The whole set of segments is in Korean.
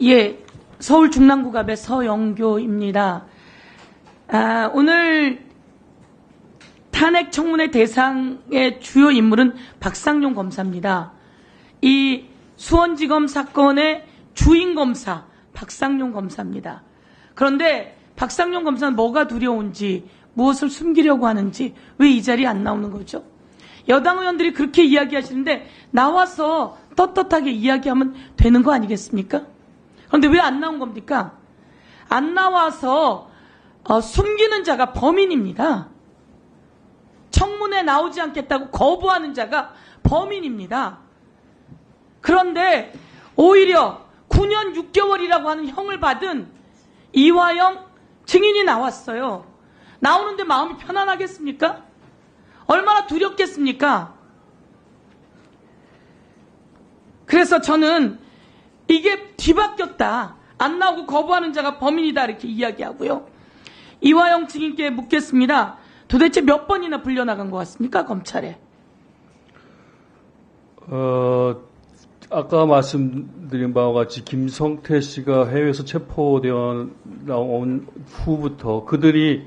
예, 서울 중랑구갑의 서영교입니다. 오늘 탄핵 청문회 대상의 주요 인물은 박상용 검사입니다. 이 수원지검 사건의 주인 검사 박상용 검사입니다. 그런데 박상용 검사는 뭐가 두려운지, 무엇을 숨기려고 하는지 왜 이 자리에 안 나오는 거죠? 여당 의원들이 그렇게 이야기하시는데 나와서 떳떳하게 이야기하면 되는 거 아니겠습니까? 그런데 왜 안 나온 겁니까? 안 나와서 숨기는 자가 범인입니다. 청문회 나오지 않겠다고 거부하는 자가 범인입니다. 그런데 오히려 9년 6개월이라고 하는 형을 받은 이화영 증인이 나왔어요. 나오는데 마음이 편안하겠습니까? 얼마나 두렵겠습니까? 그래서 저는 이게 뒤바뀌었다. 안 나오고 거부하는 자가 범인이다. 이렇게 이야기하고요. 이화영 증인께 묻겠습니다. 도대체 몇 번이나 불려나간 것 같습니까? 검찰에. 아까 말씀드린 바와 같이 김성태 씨가 해외에서 체포되어 나온 후부터 그들이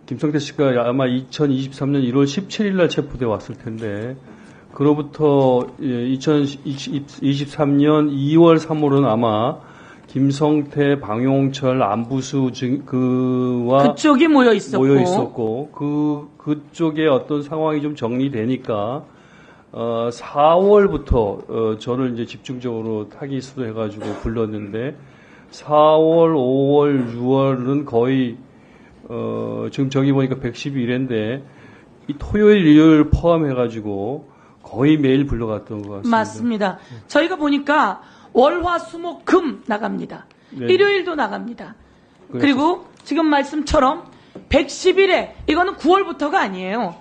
김성태 씨가 아마 2023년 1월 17일 날 체포되어 왔을 텐데 그로부터 2023년 2월 3월은 아마 김성태, 방용철, 안부수 그와 그쪽이 모여 있었고 그쪽에 어떤 상황이 좀 정리되니까 4월부터 저를 이제 집중적으로 타기 수도해가지고 불렀는데 4월, 5월, 6월은 거의 지금 저기 보니까 112일인데 이 토요일, 일요일 포함해가지고 거의 매일 불러갔던 것 같습니다. 맞습니다. 저희가 보니까 월, 화, 수, 목, 금 나갑니다. 네. 일요일도 나갑니다. 그리고 지금 말씀처럼 110일에 이거는 9월부터가 아니에요.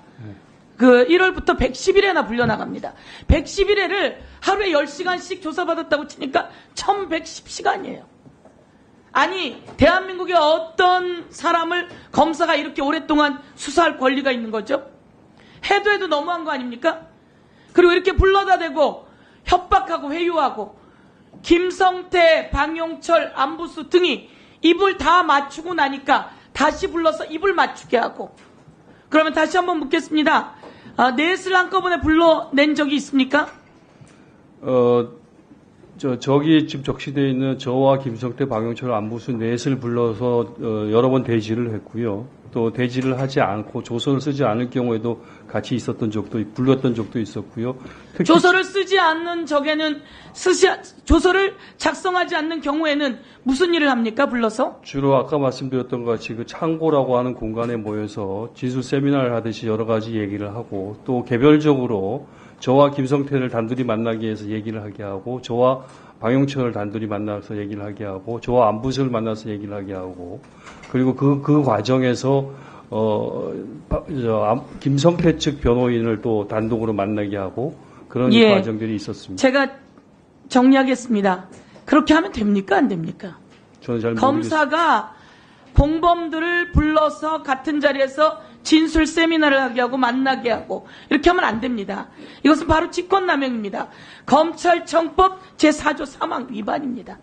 그 1월부터 110일에나 불려나갑니다. 111회를 하루에 10시간씩 조사받았다고 치니까 1110시간이에요. 아니, 대한민국의 어떤 사람을 검사가 이렇게 오랫동안 수사할 권리가 있는 거죠? 해도 너무한 거 아닙니까? 그리고 이렇게 불러다 대고 협박하고 회유하고 김성태, 방용철, 안부수 등이 입을 다 맞추고 나니까 다시 불러서 입을 맞추게 하고 그러면 다시 한번 묻겠습니다. 넷을 한꺼번에 불러낸 적이 있습니까? 저기 지금 적시되어 있는 저와 김성태, 방용철, 안부수 넷을 불러서 여러 번 대지를 했고요. 또 대지를 하지 않고 조서를 쓰지 않을 경우에도 같이 있었던 적도 불렀던 적도 있었고요. 조서를 쓰지 않는 적에는 조서를 작성하지 않는 경우에는 무슨 일을 합니까? 불러서? 주로 아까 말씀드렸던 것 같이 그 창고라고 하는 공간에 모여서 지수 세미나를 하듯이 여러 가지 얘기를 하고 또 개별적으로 저와 김성태를 단둘이 만나기 위해서 얘기를 하게 하고 저와 방용철을 단둘이 만나서 얘기를 하게 하고 저와 안부수를 만나서 얘기를 하게 하고 그리고 그 과정에서 김성태 측 변호인을 또 단독으로 만나게 하고 그런 과정들이 있었습니다. 제가 정리하겠습니다. 그렇게 하면 됩니까? 안 됩니까? 저는 잘 검사가 공범들을 불러서 같은 자리에서 진술 세미나를 하게 하고 만나게 하고 이렇게 하면 안 됩니다. 이것은 바로 직권남용입니다. 검찰청법 제4조 3항 위반입니다.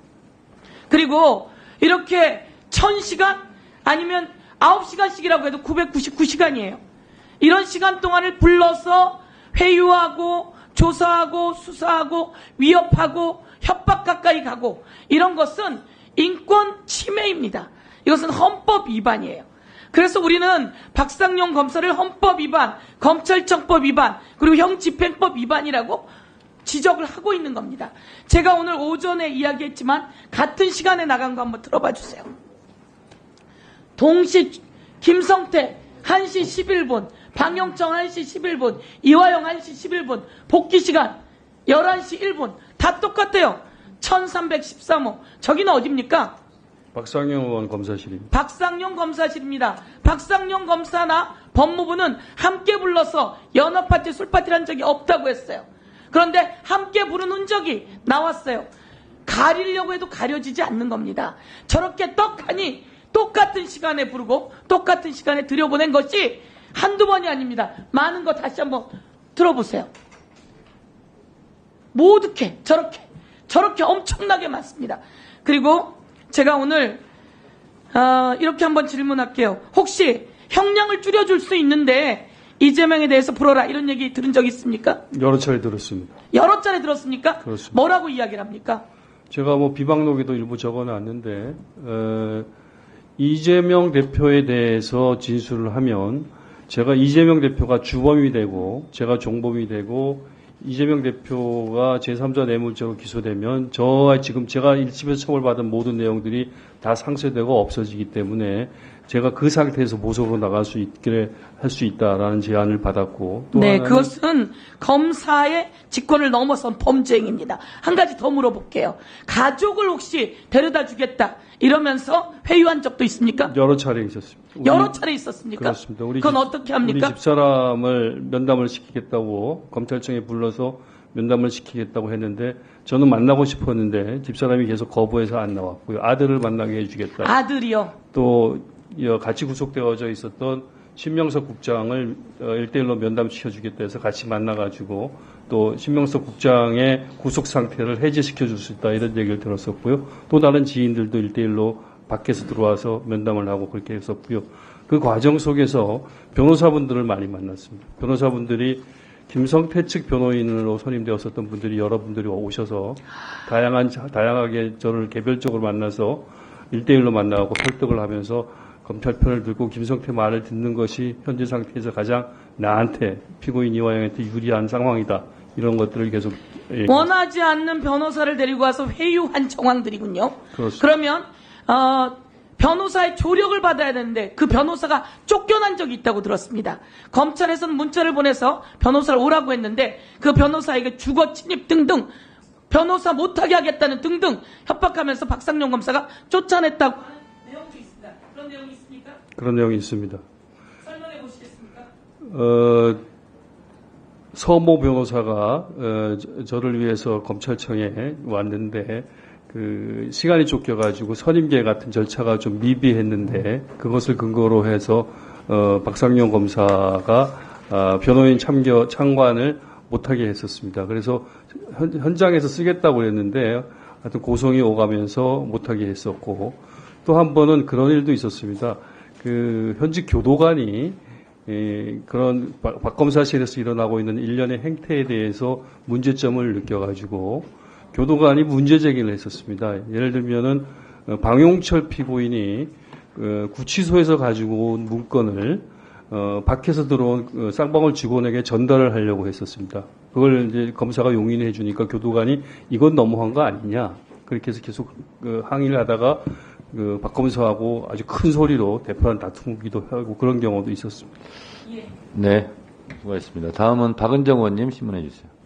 그리고 이렇게 1000시간 아니면 9시간씩이라고 해도 999시간이에요. 이런 시간 동안을 불러서 회유하고 조사하고 수사하고 위협하고 협박 가까이 가고 이런 것은 인권 침해입니다. 이것은 헌법 위반이에요. 그래서 우리는 박상용 검사를 헌법 위반, 검찰청법 위반, 그리고 형집행법 위반이라고 지적을 하고 있는 겁니다. 제가 오늘 오전에 이야기했지만 같은 시간에 나간 거 한번 들어봐 주세요. 동시 김성태 1시 11분, 방용청 1시 11분, 이화영 1시 11분, 복귀 시간 11시 1분 다 똑같아요. 1313호. 저기는 어디입니까? 박상용 의원 검사실입니다. 박상용 검사실입니다. 박상용 검사나 법무부는 함께 불러서 연합파티, 술파티를 한 적이 없다고 했어요. 그런데 함께 부른 흔적이 나왔어요. 가리려고 해도 가려지지 않는 겁니다. 저렇게 떡하니 똑같은 시간에 부르고 똑같은 시간에 들여보낸 것이 한두 번이 아닙니다. 많은 거 다시 한번 들어보세요. 모두게 저렇게 엄청나게 많습니다. 그리고 제가 오늘 이렇게 한번 질문할게요. 혹시 형량을 줄여줄 수 있는데 이재명에 대해서 불어라 이런 얘기 들은 적 있습니까? 여러 차례 들었습니다. 여러 차례 들었습니까? 그렇습니다. 뭐라고 이야기를 합니까? 제가 뭐 비방록에도 일부 적어놨는데 이재명 대표에 대해서 진술을 하면 제가 이재명 대표가 주범이 되고 제가 종범이 되고 이재명 대표가 제3자 뇌물죄로 기소되면 저와 지금 제가 1심에서 처벌받은 모든 내용들이 다 상쇄되고 없어지기 때문에 제가 그 상태에서 모속으로 나갈 수 있게 할 수 있다라는 제안을 받았고 또 네, 하나는 그것은 검사의 직권을 넘어선 범죄 행위입니다. 한 가지 더 물어볼게요. 가족을 혹시 데려다 주겠다 이러면서 회유한 적도 있습니까? 여러 차례 있었습니다. 여러 차례 있었습니까? 그렇습니까? 그건 어떻게 합니까? 우리 집사람을 면담을 시키겠다고 검찰청에 불러서 면담을 시키겠다고 했는데 저는 만나고 싶었는데 집사람이 계속 거부해서 안 나왔고요. 아들을 만나게 해주겠다. 아들이요. 또 같이 구속되어져 있었던 신명석 국장을 1대1로 면담시켜주겠다 해서 같이 만나가지고 또 신명석 국장의 구속 상태를 해제시켜 줄 수 있다 이런 얘기를 들었었고요. 또 다른 지인들도 1대1로 밖에서 들어와서 면담을 하고 그렇게 했었고요. 그 과정 속에서 변호사분들을 많이 만났습니다. 변호사분들이 김성태 측 변호인으로 선임되었었던 분들이 여러분들이 오셔서 다양하게 저를 개별적으로 만나서 1대1로 만나고 설득을 하면서 검찰 편을 들고 김성태 말을 듣는 것이 현재 상태에서 가장 나한테 피고인 이화영한테 유리한 상황이다. 이런 것들을 계속 원하지 않는 변호사를 데리고 와서 회유한 정황들이군요. 그렇습니다. 그러면 변호사의 조력을 받아야 되는데 그 변호사가 쫓겨난 적이 있다고 들었습니다. 검찰에서는 문자를 보내서 변호사를 오라고 했는데 그 변호사에게 주거 침입 등등 변호사 못하게 하겠다는 등등 협박하면서 박상용 검사가 쫓아냈다고 하는 내용도 있습니다. 그런 내용이 있습니까? 그런 내용이 있습니다. 설명해 보시겠습니까? 서모 변호사가 저를 위해서 검찰청에 왔는데 그 시간이 쫓겨가지고 선임계 같은 절차가 좀 미비했는데 그것을 근거로 해서 박상용 검사가 변호인 참관을 못하게 했었습니다. 그래서 현장에서 쓰겠다고 그랬는데 하여튼 고성이 오가면서 못하게 했었고 또 한 번은 그런 일도 있었습니다. 그 현직 교도관이 그런 박 검사실에서 일어나고 있는 일련의 행태에 대해서 문제점을 느껴가지고 교도관이 문제 제기를 했었습니다. 예를 들면은 방용철 피고인이 구치소에서 가지고 온 문건을 밖에서 들어온 쌍방울 직원에게 전달을 하려고 했었습니다. 그걸 이제 검사가 용인해 주니까 교도관이 이건 너무한 거 아니냐 그렇게 해서 계속 항의를 하다가 박 검사하고 아주 큰 소리로 대표랑 다투기도 하고 그런 경우도 있었습니다. 네, 수고하셨습니다. 다음은 박은정 의원님 신문해 주세요.